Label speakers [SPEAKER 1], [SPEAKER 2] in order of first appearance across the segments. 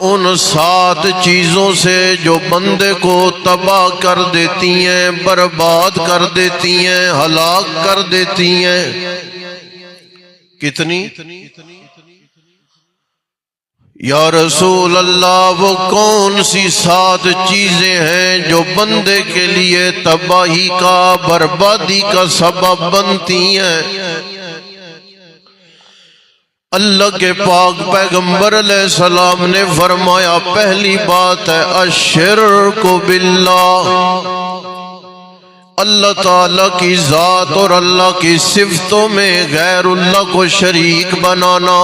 [SPEAKER 1] ان 7 چیزوں سے جو بندے کو تباہ کر دیتی ہیں، برباد کر دیتی ہیں، ہلاک کر دیتی ہیں۔ کتنی؟ یا رسول اللہ وہ کون سی 7 چیزیں ہیں جو بندے کے لیے تباہی کا، بربادی کا سبب بنتی ہیں؟ اللہ کے پاک پیغمبر علیہ السلام نے فرمایا پہلی بات ہے الشرک باللہ، اللہ تعالیٰ کی ذات اور اللہ کی صفتوں میں غیر اللہ کو شریک بنانا۔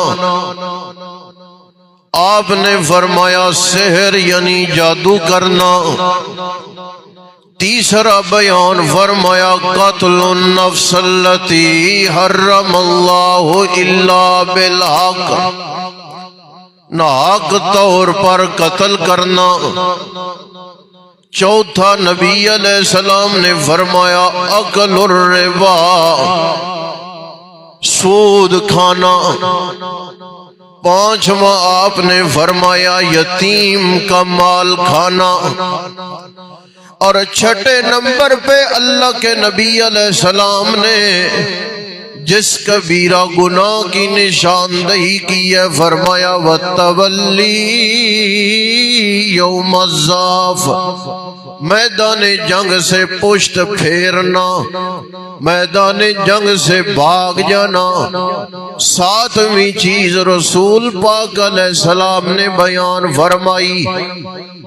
[SPEAKER 1] آپ نے فرمایا سحر یعنی جادو کرنا۔ تیسرا بیان فرمایا قتل النفس التي حرم اللہ الا بالحق، ناحق طور پر قتل کرنا۔ چوتھا نبی علیہ السلام نے فرمایا اکل الربا، سود کھانا۔ پانچواں آپ نے فرمایا یتیم کا مال کھانا۔ اور چھٹے نمبر پہ اللہ کے نبی علیہ السلام نے جس کبیرہ گناہ کی نشاندہی کی ہے فرمایا وَالتَّوَلِّي يَوْمَ الزَّحْفِ، میدان جنگ سے پشت پھیرنا، میدان جنگ سے بھاگ جانا۔ 7ویں چیز رسول پاک علیہ السلام نے بیان فرمائی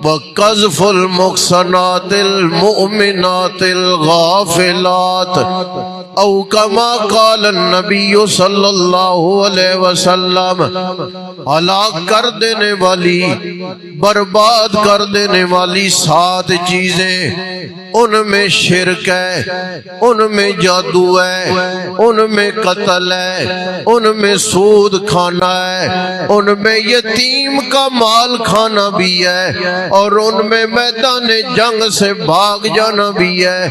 [SPEAKER 1] وَقَذْفُ الْمُحْصَنَاتِ الْمُؤْمِنَاتِ الْغَافِلَاتِ، او کما قال النبی صلی اللہ علیہ وسلم، ہلاک کر دینے والی، برباد کر دینے والی 7 چیزیں، ان میں شرک ہے، ان میں جادو ہے، ان میں قتل ہے، ان میں سود کھانا ہے، ان میں یتیم کا مال کھانا بھی ہے، اور ان میں میدان جنگ سے بھاگ جانا بھی ہے۔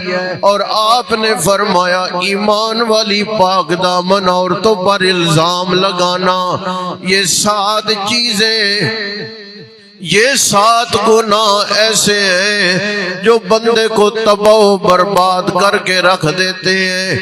[SPEAKER 1] اور آپ نے فرمایا ایمان والی پاک دامن عورتوں پر الزام لگانا۔ یہ 7 چیزیں، یہ 7 گناہ ایسے ہیں جو بندے کو تباہ و برباد کر کے رکھ دیتے ہیں۔